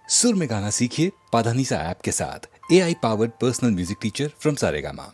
सुर में गाना सीखिए पाधानीसा ऐप के साथ। AI powered personal music teacher from Saregama.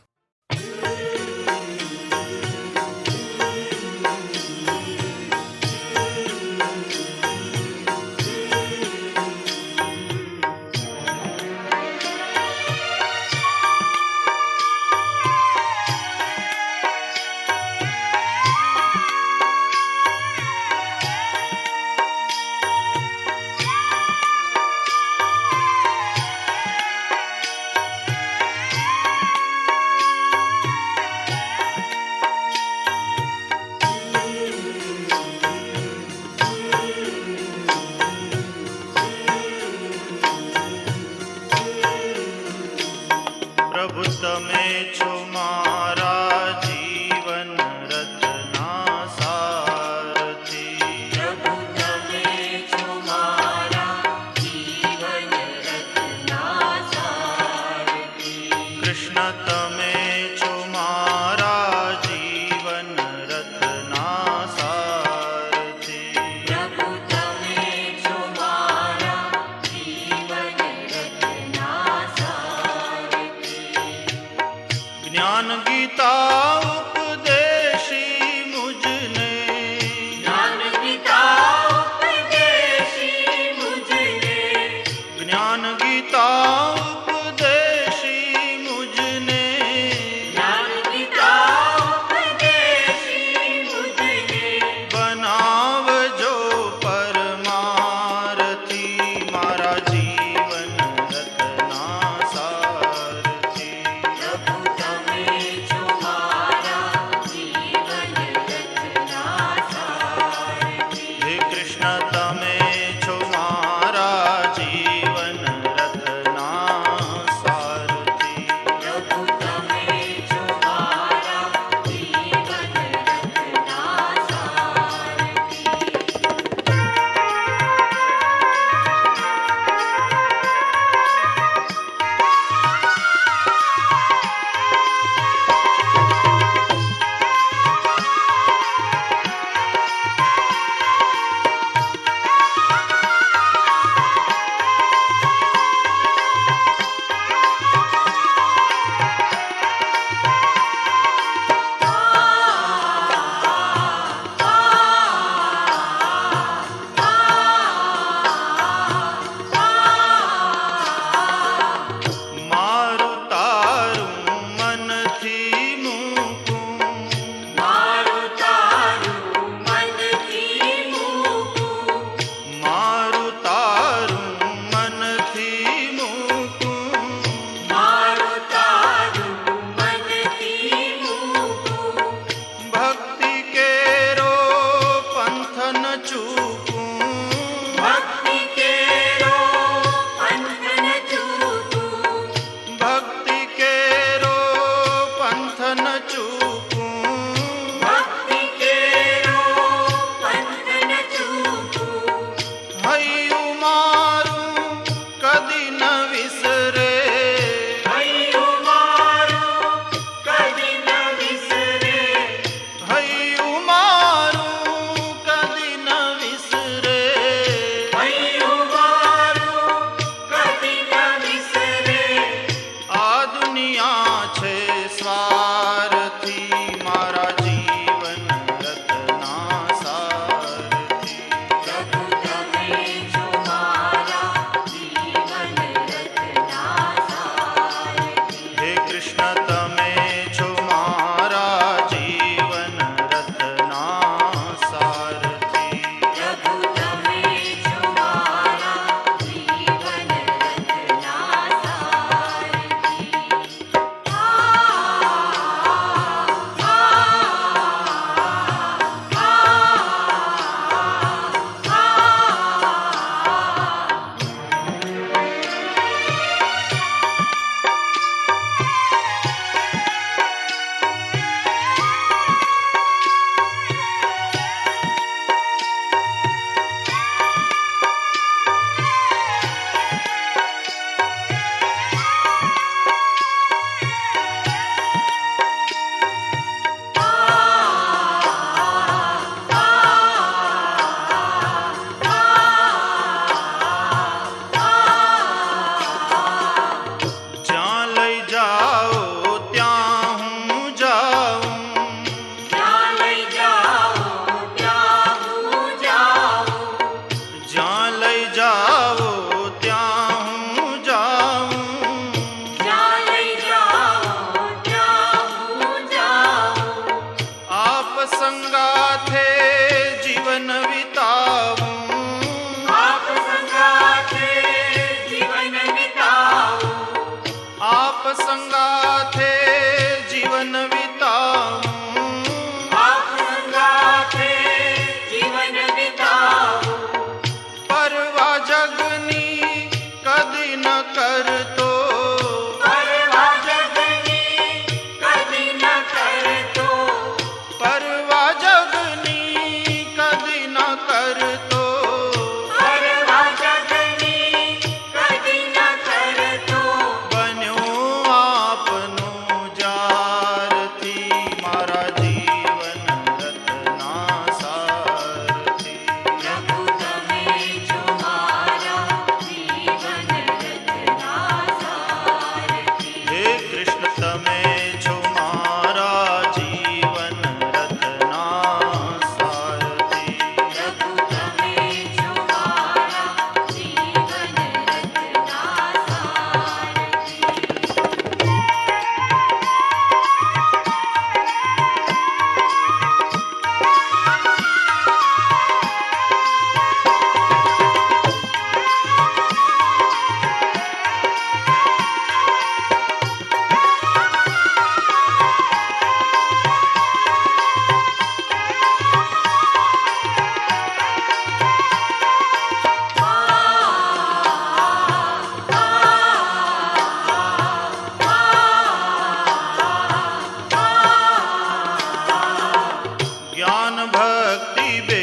સંગાથે જીવન વિતાવું, આપ સંગાથે જીવન વિતાવું, પરવા જગની કદી ન કરતો, પરવા જગની કદી ન કરતો, પરવા જગની કદી ન કરતો, પરવા જગની કદી ન કરતો, બન્યો આપનો જારથી મારા જીવન રથના સારથી. પ્રભુ તમે છો મારા જીવન રથના સારથી, હે કૃષ્ણ તમે છો મારા જીવન રથના સારથી. પ્રભુ તમે છો મારા જીવન રથના સારથી. જ્ઞાન ભક્તિ બે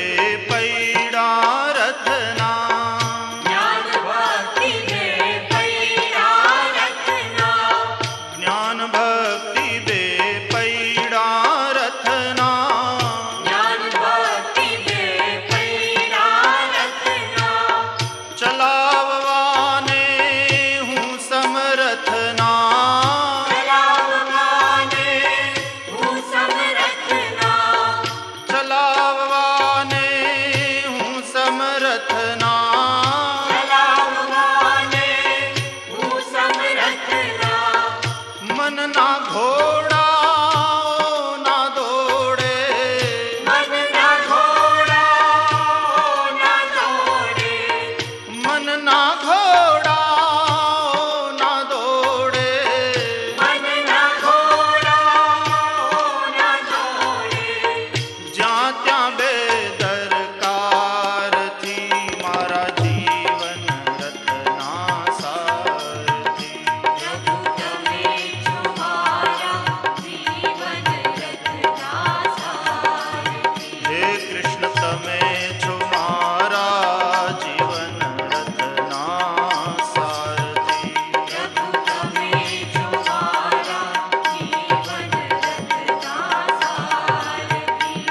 પૈડા રથના, જ્ઞાન ભક્તિ બે પૈડા રથના, જ્ઞાન ભક્તિ બે પૈડા રથના, જ્ઞાન ભક્તિ બે પૈડા રથના, ચલાવવાને હું સમરથના, ચલાવવાને હું સમરથના, ચલાવવાને હું સમરથના, ચલાવવાને હું સમરથના, મનના ઘોડાઓ ના દોડે, મનના ઘોડાઓ ના દોડે, મનના ઘોડાઓ ના દોડે, મનના ઘોડાઓ ના દોડે, જ્યાં ત્યાં બેદરકારથી મારા જીવન રથના સારથી. પ્રભુ તમે છો મારા જીવન રથના સારથી, હે કૃષ્ણ તમે છો મારા જીવન રથના સારથી. પ્રભુ તમે છો મારા જીવન રથના સારથી.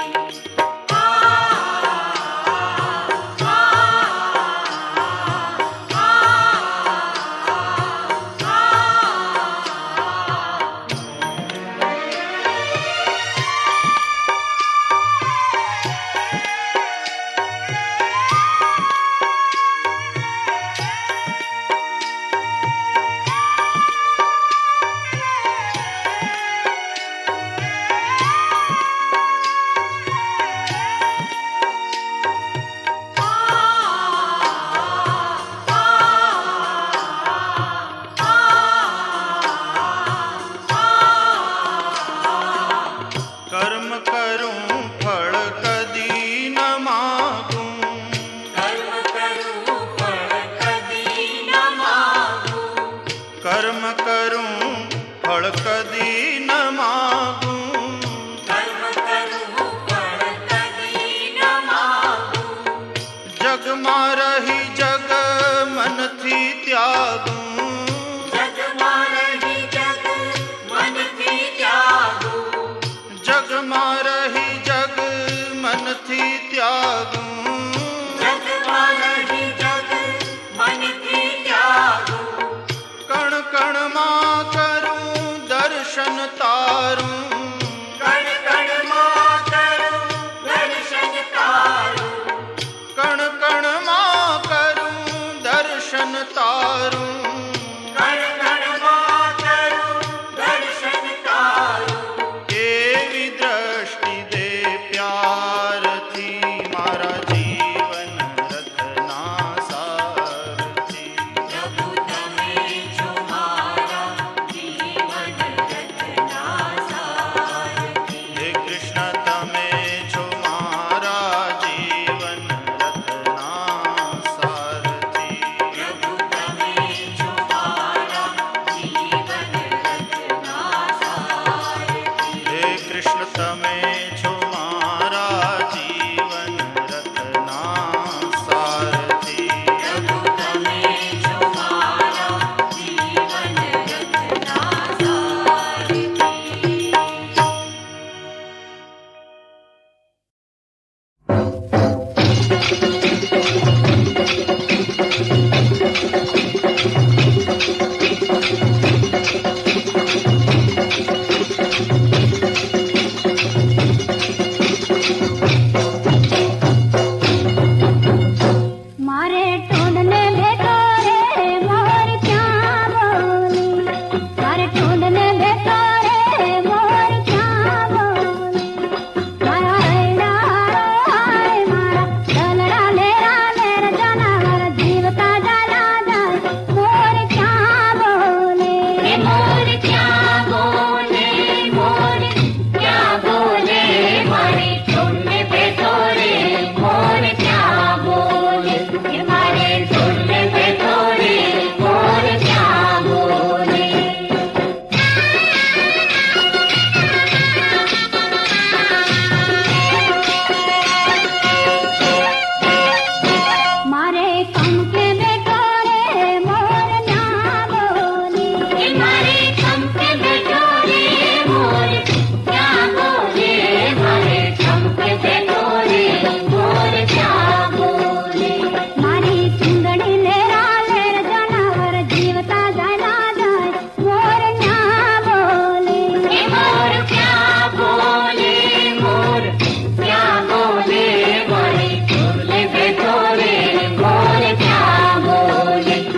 કર્મ કરું ફળ કદી ન માગું, કર્મ કરું ફળ કદી ન માગું, કર્મ કરું ફળ કદી ન માગું, કર્મ કરું ફળ કદી ન માગું, જગમાં રહી જગ મનથી ત્યાગું, જગમાં રહી જગ મનથી ત્યાગું, જગમાં રહી જગ મનથી ત્યાગું, જગમાં રહી જગ મનથી ત્યાગું, કણ કણમાં કરું દર્શન તારું, કણ કણમાં કરું દર્શન તારું, કણ કણમાં કરું દર્શન તારું, કણ કણમાં કરું દર્શન તારું. એવી દ્રષ્ટિ દે પ્યારથી મારા જીવન રથના સારથી. પ્રભુ તમે છો મારા જીવન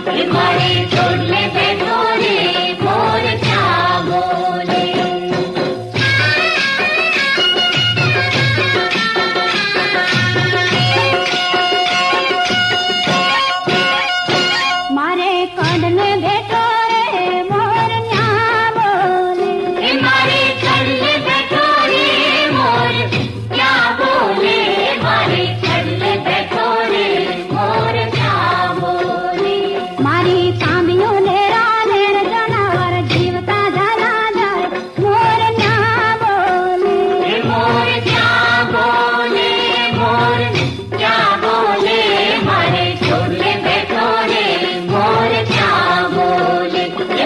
मारे छोड़ले बैठो रे मोर क्या बोले मारे कड़ले बैठो रे मोर क्या बोले मारे कड़ले बैठो रे मोर क्या बोले मारे कड़ले बैठो रे मोर क्या बोले मारी कामियों लेरा लेर जनावर जीवता जला जाए मोर क्या बोले मोर क्या बोले मोर क्या बोले मारे छोड़ले बैठो रे मोर क्या बोले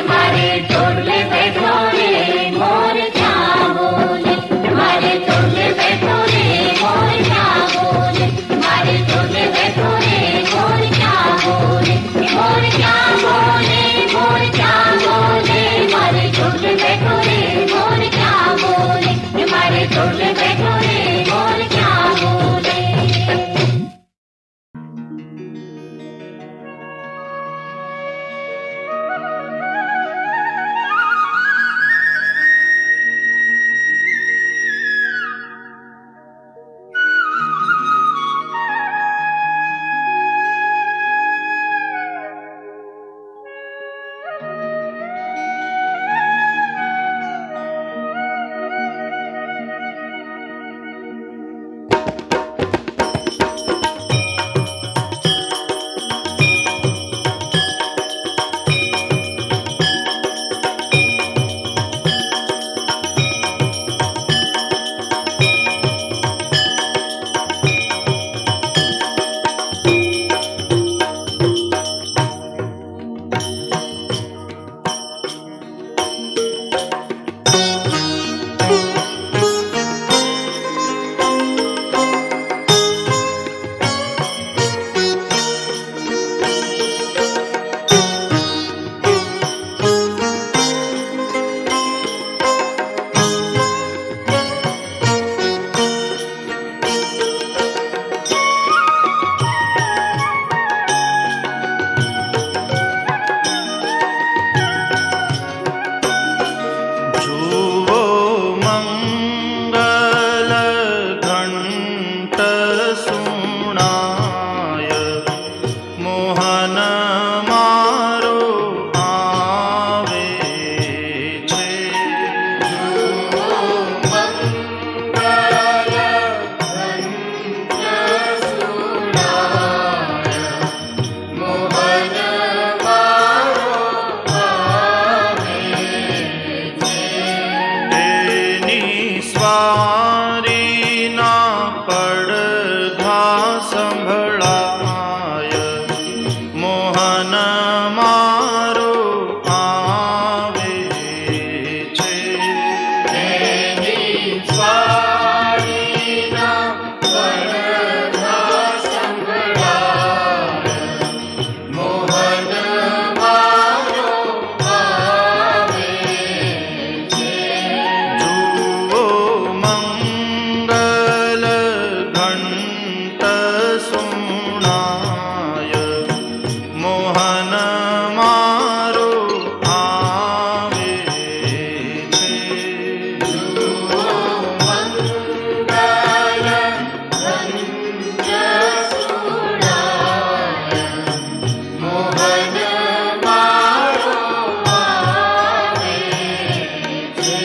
मारे छोड़ले बैठो रे मोर क्या बोले मारे छोड़ले बैठो रे मोर क्या बोले मारे छोड़ले बैठो रे मोर क्या बोले मोर क्या बोले मोर क्या बोले मारे छोड़ले बैठो रे मोर क्या बोले मारे छोड़ले बैठो रे मोर क्या बोले जुवो मंगल घंट सुनाय मोहन मारो आवे छे એની સ્વારી ના પડઘા સંભળાય મોહન મારો આવે છે એની સ્વારી ના પડઘા સંભળાય મોહન મારો આવે જુઓ મંગલ ઘંટ સુણાય મોહન મારો આવે છે જુઓ મંગલ ઘંટ સુણાય મોહન મારો આવે છે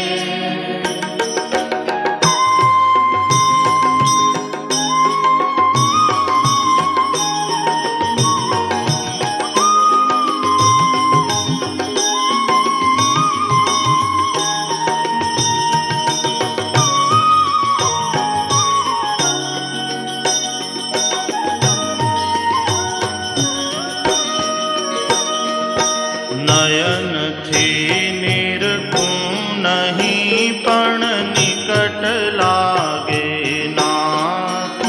નયનથી નિરખું નહીં પણ નિકટ લાગે નાથ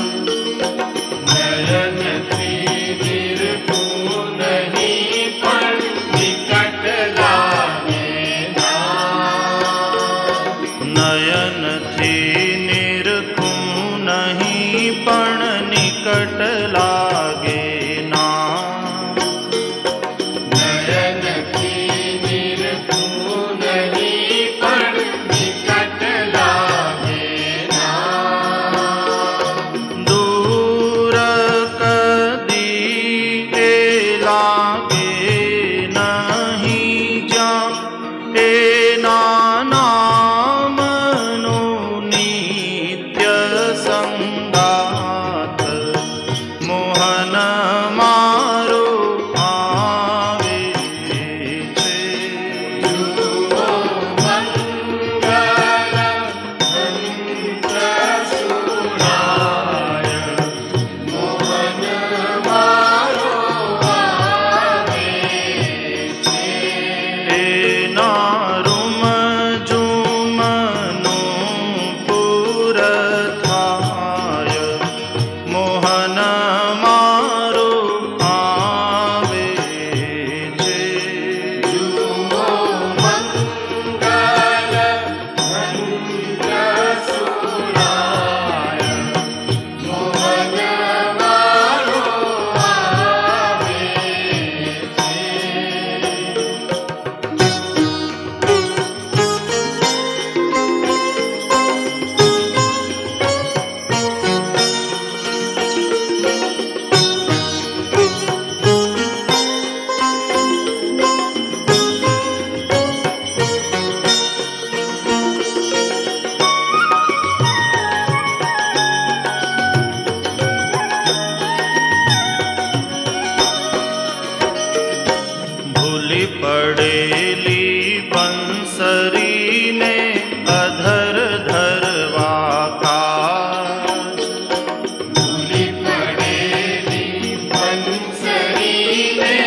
નયનથી નિરખું નહીં પણ નિકટ લાગે નાથ નયનથી નિરખું નહીં પણ નિકટ લાગે નાથ भूली पड़ेली बंसरी ने अधर धरवा काज। भूली पड़ेली बंसरी ने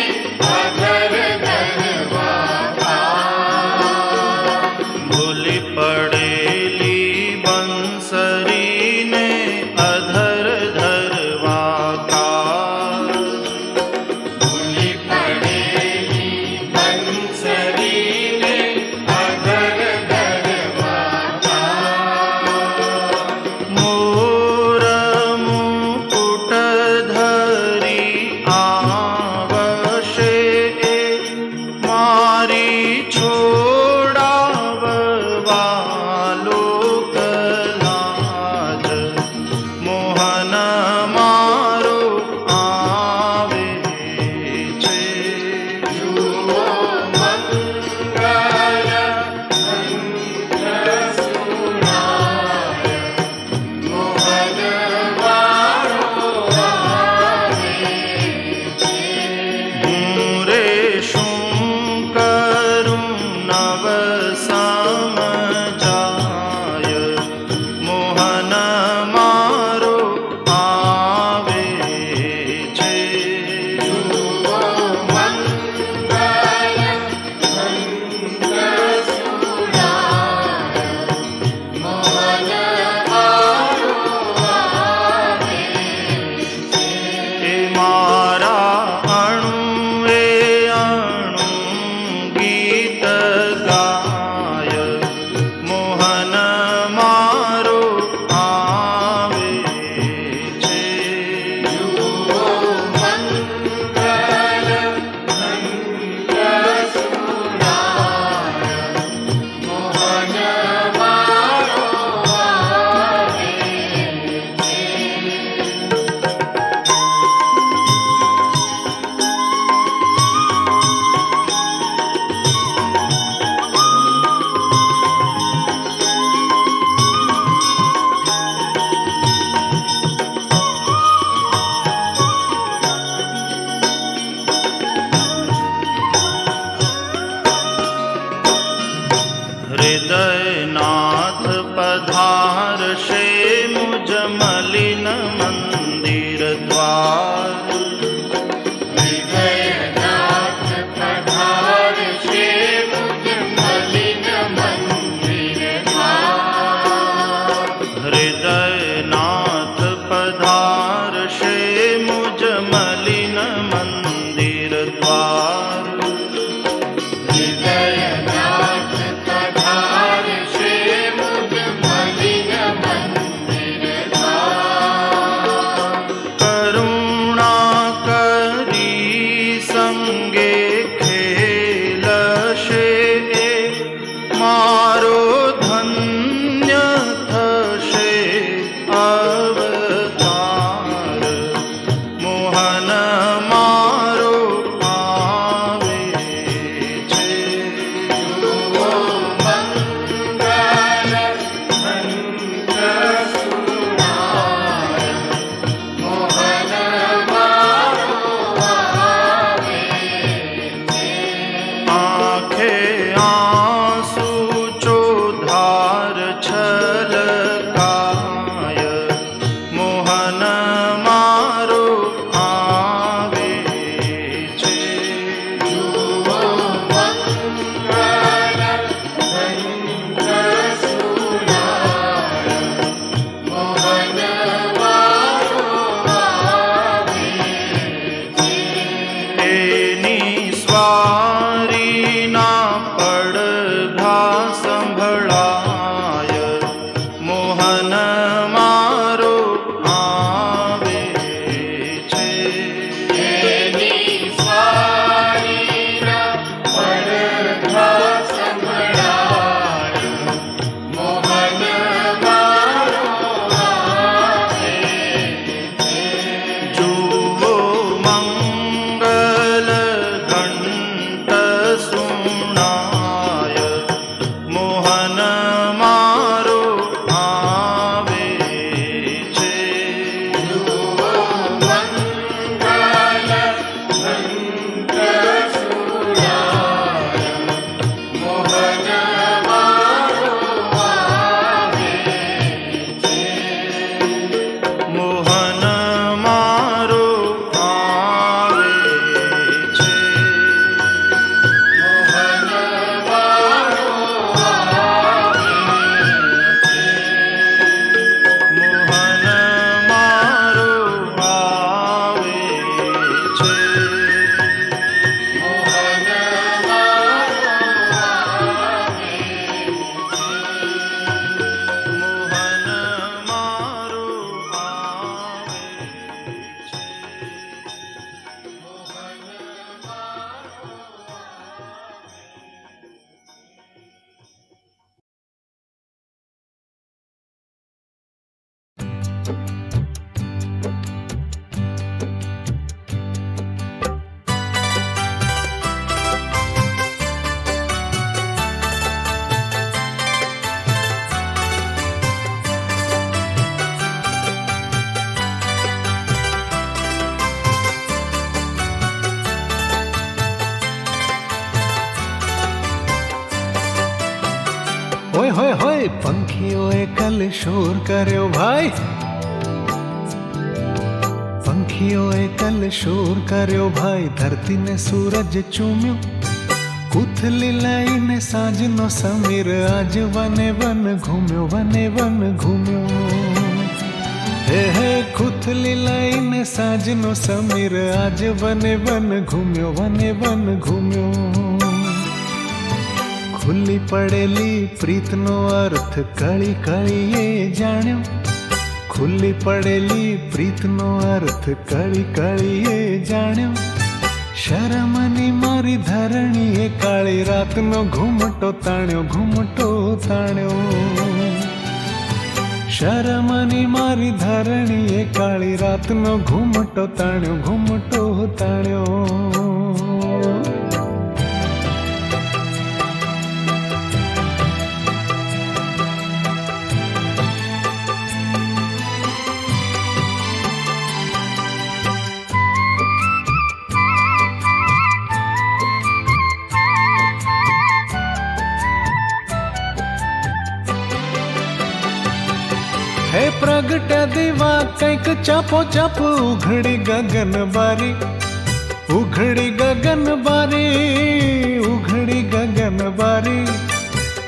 अधर धरवा काज। भूली पड़ेली बंसरी ने अधर धरवा काज। भूली पड़ेली बंसरी ने अधर धरवा काज। मोर मुकुट धरी आवशे मारी छोड़ाववालो कलाज। मोहन मारो आवे छे। जुओ मंगल मंत्र सुनाय मोहन वारो आवे छे। रे शुं करूं नव समजाय। मोहन मारो आवे छे। जुओ मंगल होए होए होए पंखियों कल शोर कर्यो भाई, पंखियों कल शोर कर्यो भाई, धरती ने सूरज चूम्यो, कुथली लाई ने साजनो समीर, आज वने वन घूम्यो, वने वन घूम्यो। हे कुथली लाई ने साजनो समीर, आज वने वन घूम्यो, वने वन घूम्यो। खुली पड़ेली प्रीतनो अर्थ कड़ी कड़ी ये जाण्यो, खुली पड़ेली प्रीतनो अर्थ कड़ी कड़ी ये जाण्यो। शरमनी मारी धरणी ए काली रातनो घूमटो ताण्यो, घूमटो ताण्यो। शरमनी मारी धरणी ए काली रातनो घूमटो ताण्यो, घूमटो ताण्यो। हे प्रगट दिवा कैक चापो चाप, उघड़ी गगन बारी, उघड़ी गगन बारी, उघड़ी गगन बारी।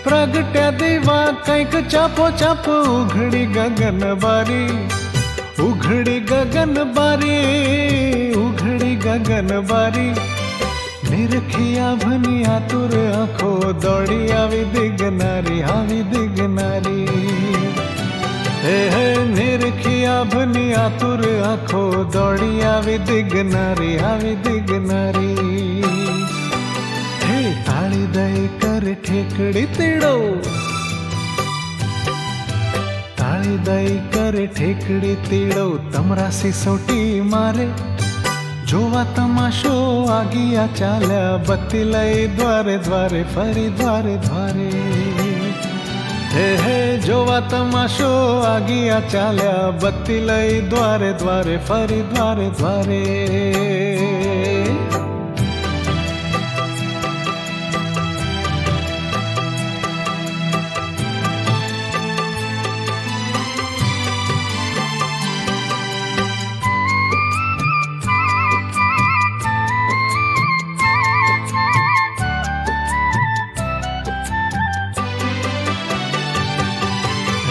प्रगट दिवा कैक चापो चाप, उघड़ी गगन बारी, उघड़ी गगन बारी, उघड़ी गगन बारी। निरखिया भनी आतुर आंखो, दौड़ी आवी दिगनारी, आवी दिगनारी। हे निरखिया भनी आतुर आंखो, दौड़ी आवी दिगनारी, आवी दिगनारी। हे ताली दई कर ठेकड़ी तीड़ो, ताली दई कर ठेकड़ी तीड़ो, तमरा सिसोटी मारे। जोवा तमाशो आगिया चाल्या, बत्ती लई द्वारे द्वारे फरी, द्वारे द्वारे। हे जोवा तमाशो आगिया चाल्या, बत्ती लई द्वारे द्वारे फरी, द्वारे द्वारे।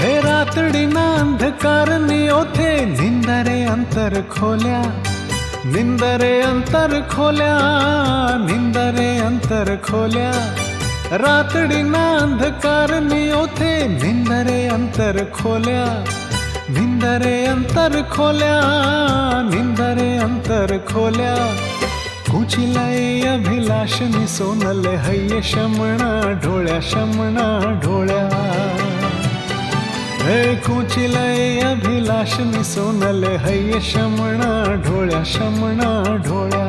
हे रातड़ी ना अंधकार नी ओथे, निंदरे अंतर खोल्या, निंदरे अंतर खोल्या, निंदरे अंतर खोल्या। रातड़ी ना अंधकार नी ओथे, निंदरे अंतर खोल्या, निंदरे अंतर खोल्या, निंदरे अंतर खोल्या। कुची लाई अभिलाषनी सोनल, हैये शमणा ढोळ्या, शमणा ढोळ्या। हे कुची लाई अभिलाषनी सोनल, हैये शमणा ढोळ्या, शमणा ढोळ्या।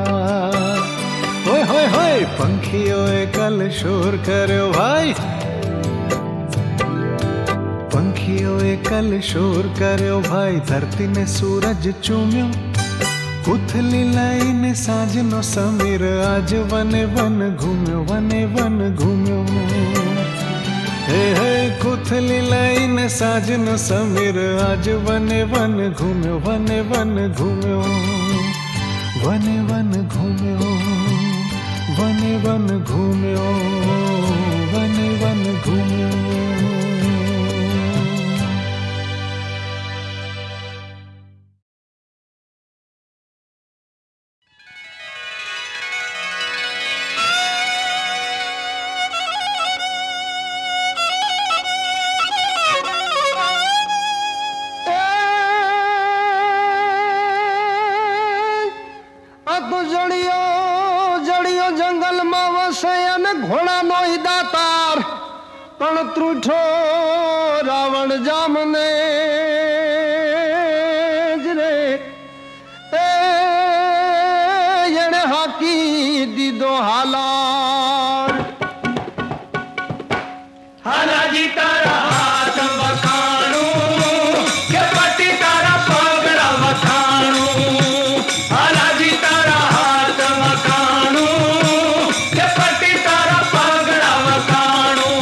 होय होय होय पंखियों कल शोर कर्यो भाई, पंखियों कल शोर कर्यो भाई, धरती ने सूरज चूम्यो, कुथली लाई ने साजनो समीर, आज वने वन घूम्यो, वने वन घूम्यो। हे कुथली लाई ने साजनो समीर, आज वने वन घूम्यो, वने वन घूम्यो, वने वन घूम्यो, वने वन घूम्यो, वने वन घूम्यो। ઘોડાનો દાતાર પણ ત્રુઠો રાવણ જામને જ રે એને હાકી દીધો હાલાર હાલાજી તારા હાથ વખાણું કે પટી તારા પગડા વખાણું હાલાજી તારા હાથ વખાણું કે પટી તારા પગડા વખાણું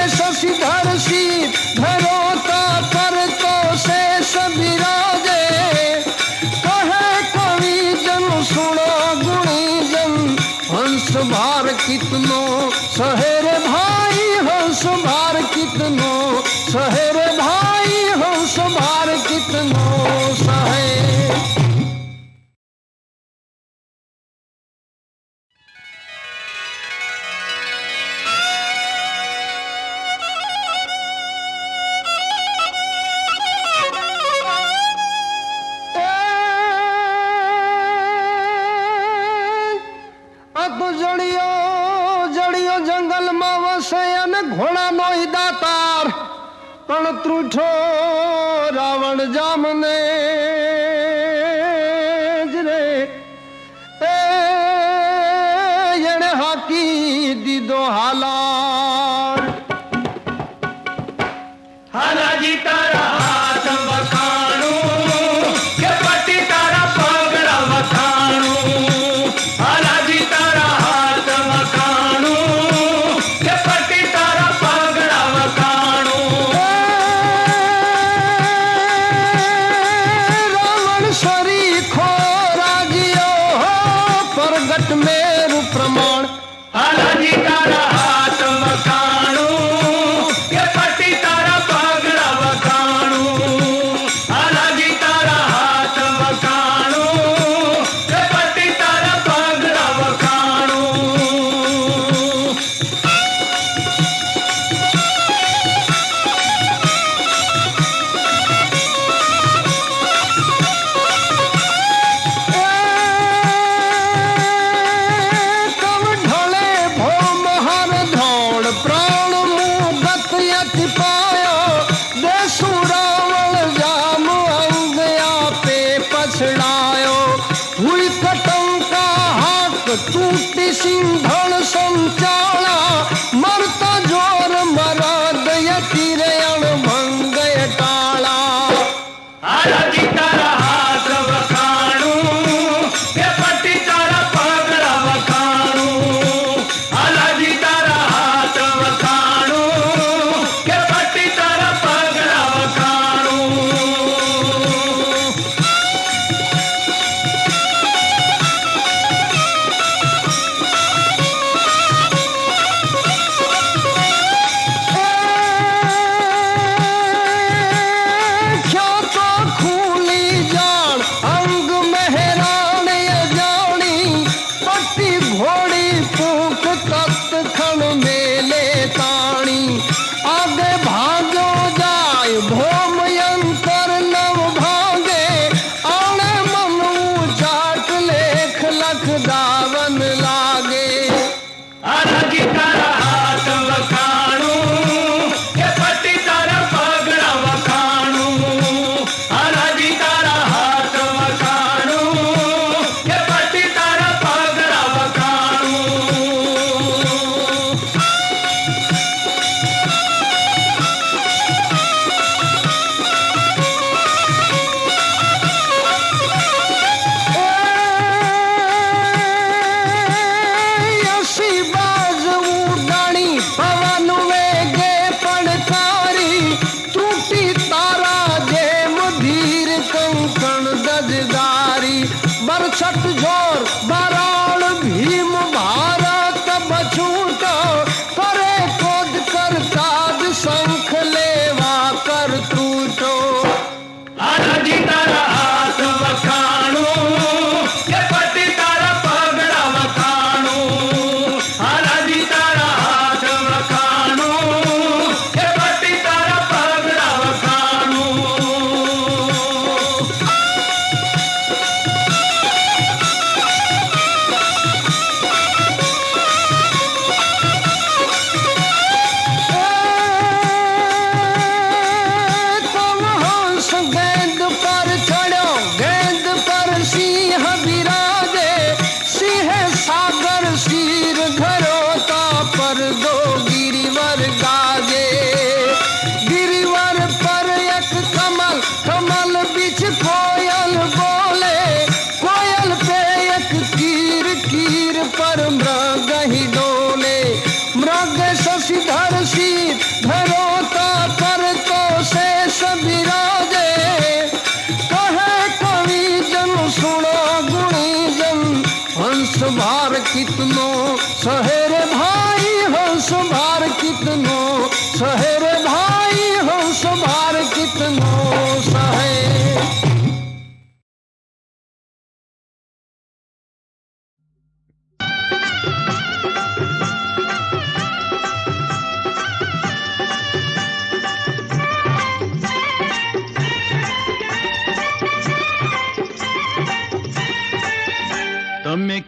शशिधर शीत धरोता पर तो शेष विराजे कहे कवि जन सुनो गुणी जन हंस भार कितनो सहेरे भाई हंस भार कितनो सहेरे भाई हंस भार कितनो सहे। जड़ियो जंगल में वसे घोड़ा नो दातार पण त्रुठो रावण जामने रे एने हाकी दीदो हालार हालाजी तारा हाथ वखाणू के पटी तारा पगड़ा वखाणू हालाजी तारा हाथ वखाणू के पटी तारा पगड़ा वखाणू राम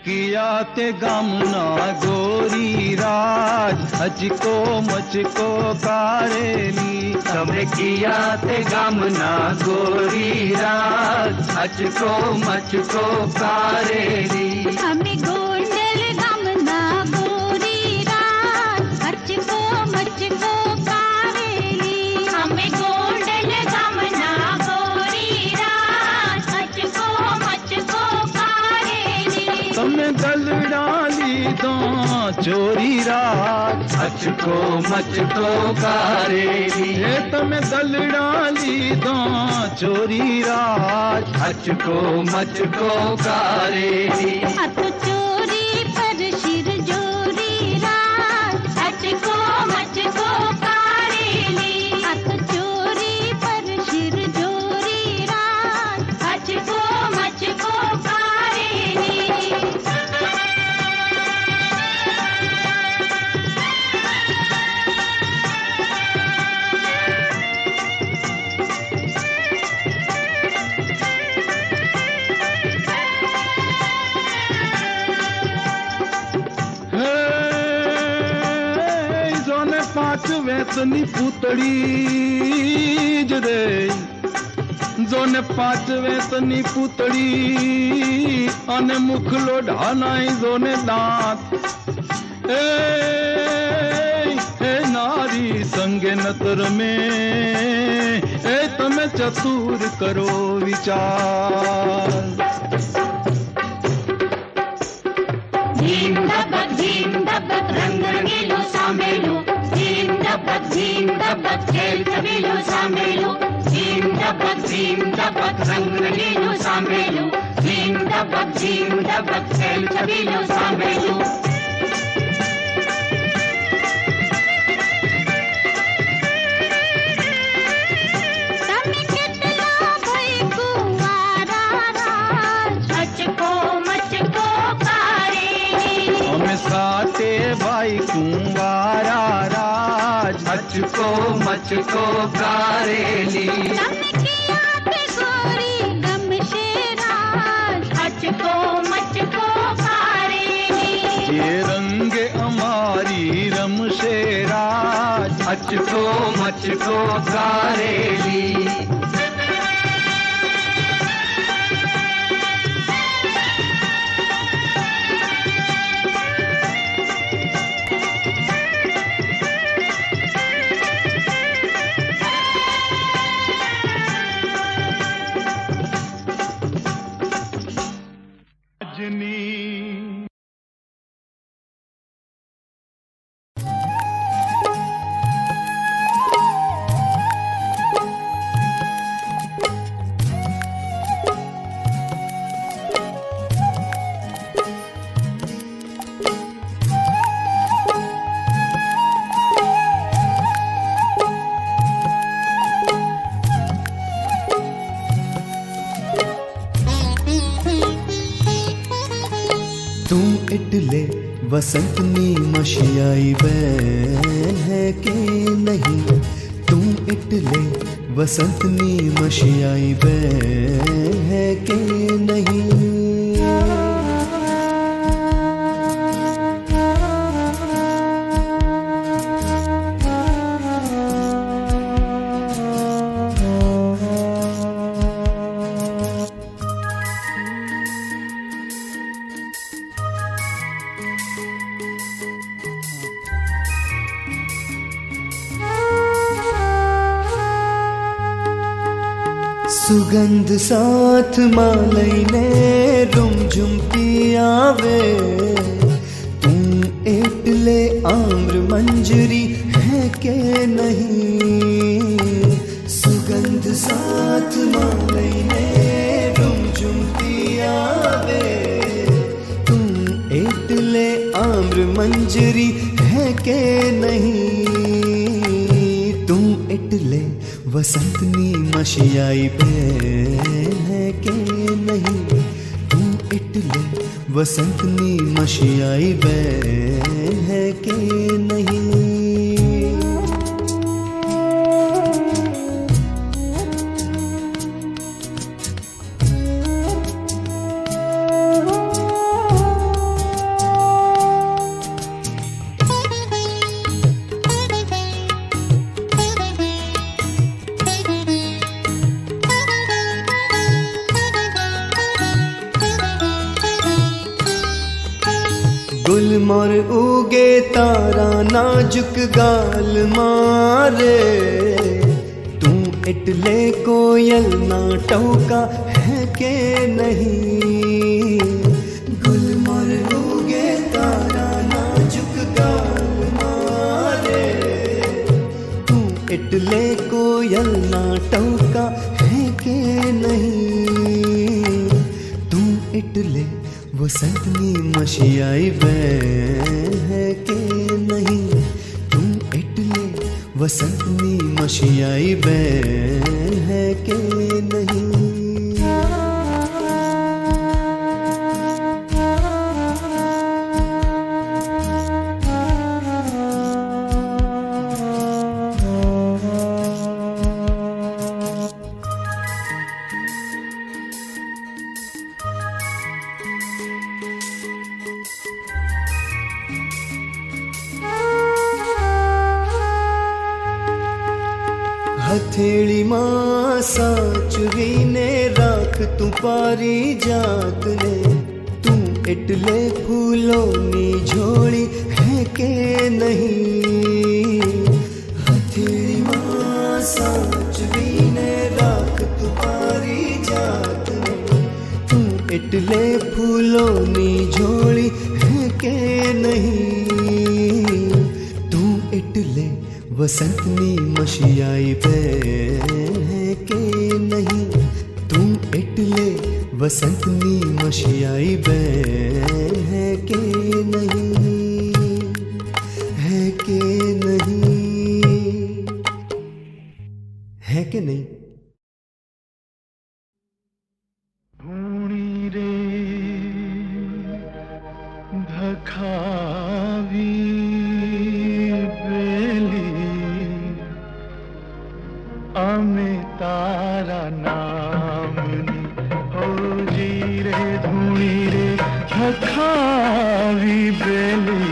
किया ते गामना गोरी राज अचको मचको कारेली તમે કિયા તે ગામના ગોરી રાત અચકો મચકો કારેલી हमें गोंडल गमना गोरी रात अचको मचको कारेली हमें गोंडल गमना गोरी रात अचको मचको कारेली તમે દલડાલી તો ચોરી રાત અચકો મચકો કારેલી એ તમે દલડાલી તો ચોરી રાત અચકો મચકો કારેલી हथ चोरी पर शिर जोरी रात अचको मचको कारेली हथ चोरी पर शिर जोरी रात अचको मचको कारेली જોને પાંચ વેતની પૂતળી જ રે જોને પાંચ વેતની પૂતળી અને મુખલો ઢાનાઈ જોને દાંત એ હે નારી સંગે નતર में એ તમે ચતુર કરો વિચાર धीम धबक रंग रंगीलो सामेलो धीम धबक खेल कबीलो सामेलो धीम धबक रंग रंगीलो सामेलो धीम धबक खेल कबीलो सामेलो તમે કેટલા ભઈ કુંવારા રાજ અચકો મચકો કારેલી અમે સાતે ભાઈ કુંવારા રાજ અચકો મચકો કારેલી તમે કિયા તે ગોરી ગમશે રાજ અચકો મચકો કારેલી જે રંગે અમારી રમશે રાજ અચકો મચકો કારેલી રજની तू इटले वसंतनी मशियाई बैन है कि नहीं तू इटले वसंतनी मशियाई बैन है कि नहीं सुगंध साथ मालैने रुमझुमती आवे तू एटले आम्र मंजरी है के नहीं सुगंध साथ मालैने रुमझुमती आवे तू एटले आम्र मंजरी है के नहीं तू एटले वसंतनी मशियाई बैन है के नहीं तू इटले वसंतनी मशियाई बैन है के नहीं गुलमोर उगे तारा नाजुक गाल मारे, तू इटले कोयल ना टौका है के नहीं। गुलमोर उगे तारा नाजुक गाल मारे, तू इटले कोयल ना टौका है के नहीं। तू इटले वसंतनी मशियाई बैन है के नहीं। तू इटले वसंतनी मशियाई बैन है के नहीं। हथेली मां साचुरी ने राख तू पारी जात ने, तू इटले फूलों नी झोली है के नहीं। हथेली मां साचुरी ने राख तू पारी जात ने, तू इटले फूलों नी झोली है के नहीं। तू इटले वसंतनी मशियाई बैन है के नहीं। तू इटले वसंतनी मशियाई बैन है के नहीं। है के नहीं। है के नहीं। धूणी रे धखावी आमे तारा नामनी हो जी रे। धूणी रे धखावी बेली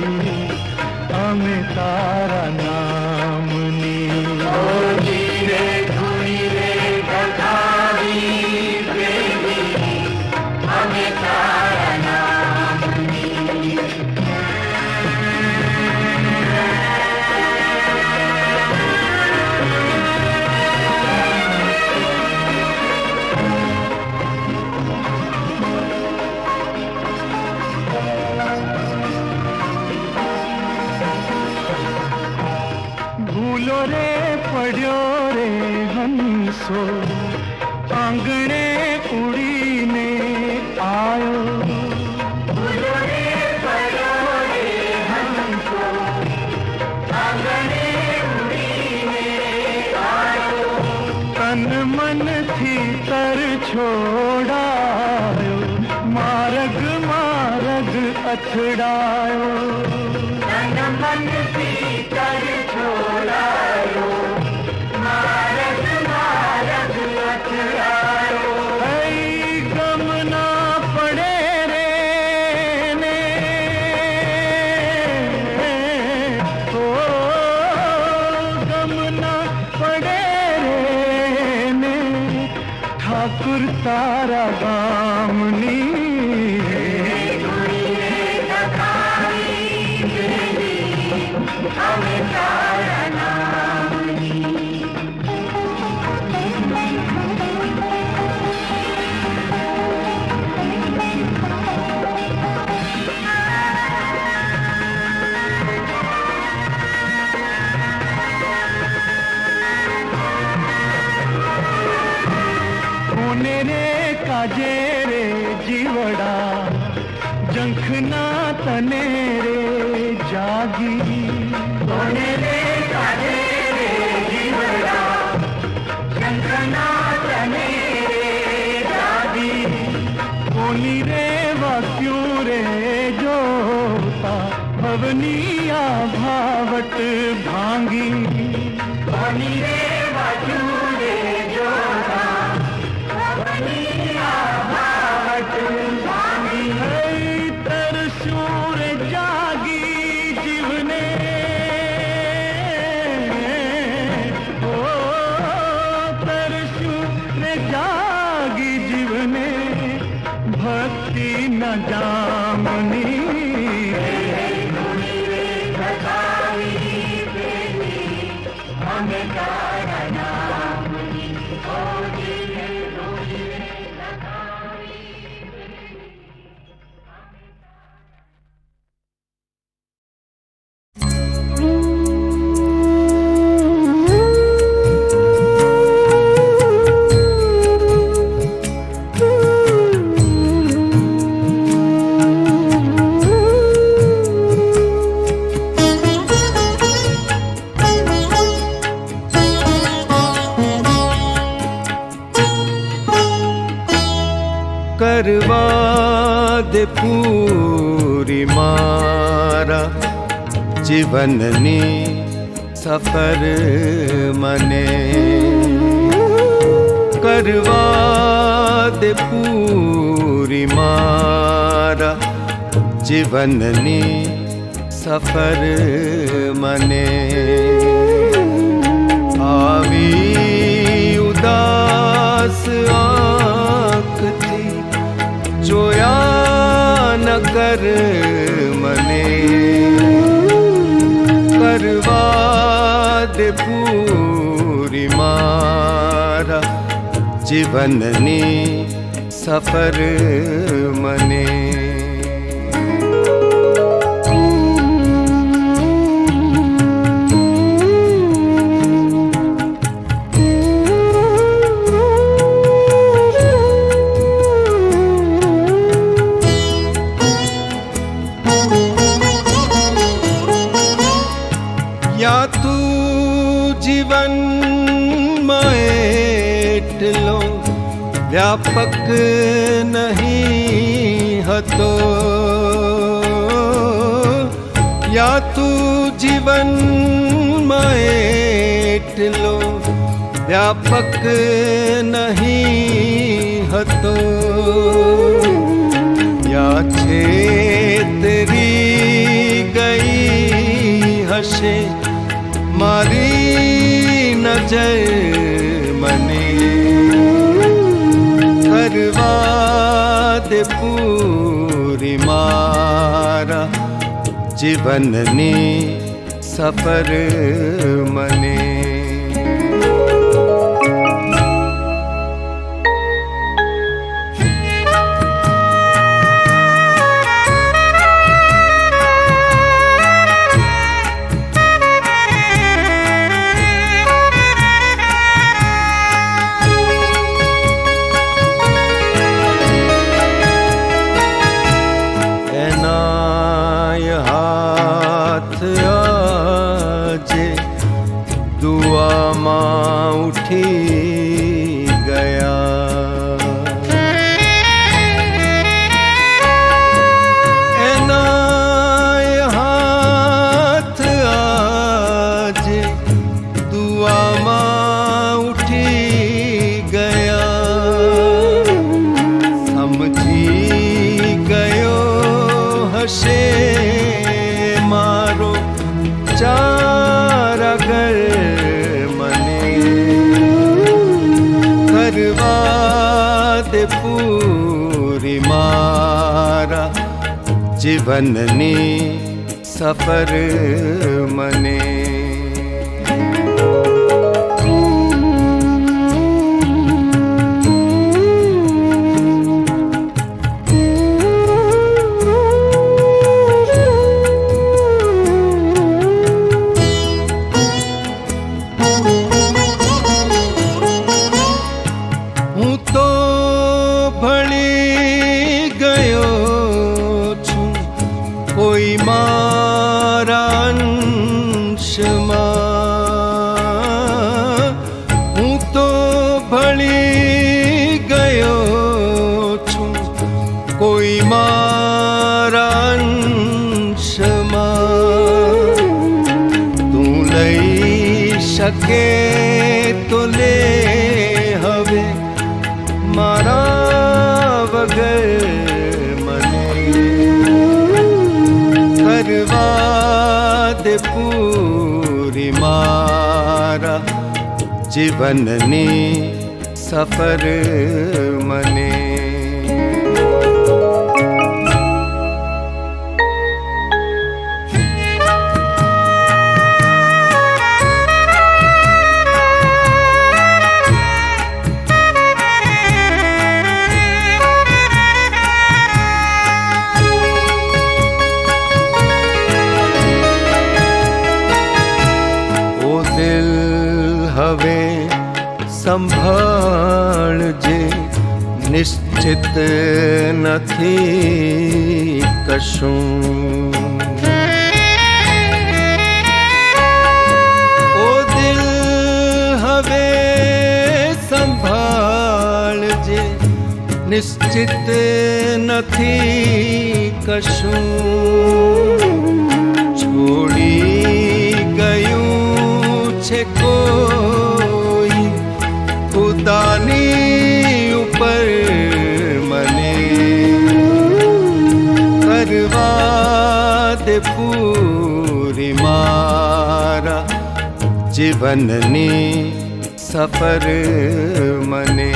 आमे तारा नामनी हो जी रे। धूणी रे धखावी बेली आमे तारा नामनी। भूलो रे पढ़्यो रे हंसो, आंगणे उड़ी ने आयो। भूलो रे पढ़्यो रे हंसो, आंगणे उड़ी ने आयो। तन मन थी तर छोड़ायो, मारग मारग अछड़ायो। तन मन थी तर छोड़ायो, मारग मारग अछड़ायो। ऐ गम ना पड़े रे ने, ओ गम ना पड़े रे ने, ठाकुर तारा गामनी। रे काजे रे जीवड़ा जंखना तने रे जागी। सोने रे काजे रे जीवड़ा जंखना तने रे जागी। कोनी रे वाक्यों रे जोता भवनिया भावट भांगी। कोनी रे वाक्यों रे जोता तरसूर जागी जीवने, ओ तरसूर जागी जीवने, भक्ति न जामनी। करवा दे पूरी मारा जीवननी सफर मने करवा दे पूरी मारा जीवननी सफर मने आवी उदास आँख थी जोया न कर मने करवा दे पूरी मारा जीवननी सफर मने या तू जीवन में એટલો व्यापक नहीं હતો या तू जीवन में એટલો व्यापक नहीं હતો या छेतरी गई हशे मारी नजर मने करवा दे पूरी मारा जीवननी सफर मने उठी गया एनाय हाथ आज दुआ मां उठी गया समझी गयो हशे मारो चारा घर करवा दे पूरी मारा जीवननी सफर मने कोई मारा अंशमा हूँ तो भली गयो छू कोई मारा अंशमा तू लई शके तो ले हवे मारा वगर करवा दे पूरी मारा जीवननी सफर मने હવે સંભાળજે નિશ્ચિત નથી કશું ઓ દિલ હવે સંભાળજે નિશ્ચિત નથી કશું છોડી ગયું છે કોઈ ખુદાની ઉપર મને કરવા દે પૂરી મારા જીવનની સફર મને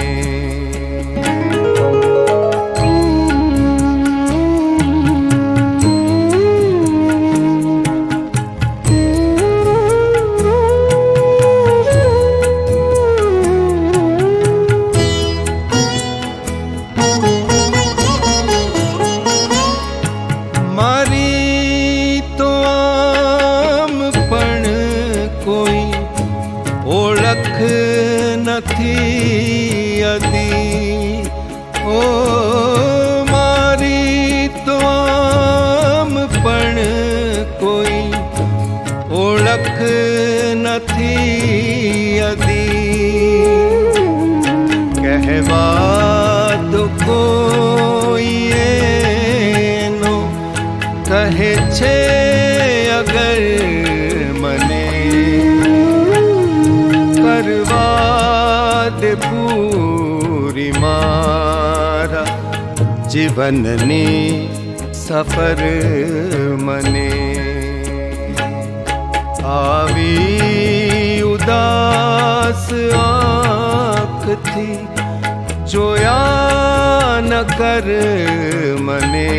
નથી અદી ઓ મારી તો આમ પણ કોઈ ઓળખ નથી અદી કહેવા તો કોઈ એનો કહે છે અગર મને કરવા દે પૂરી મારા જીવનની સફર મને આવી ઉદાસ આંખથી જોયા ન કર મને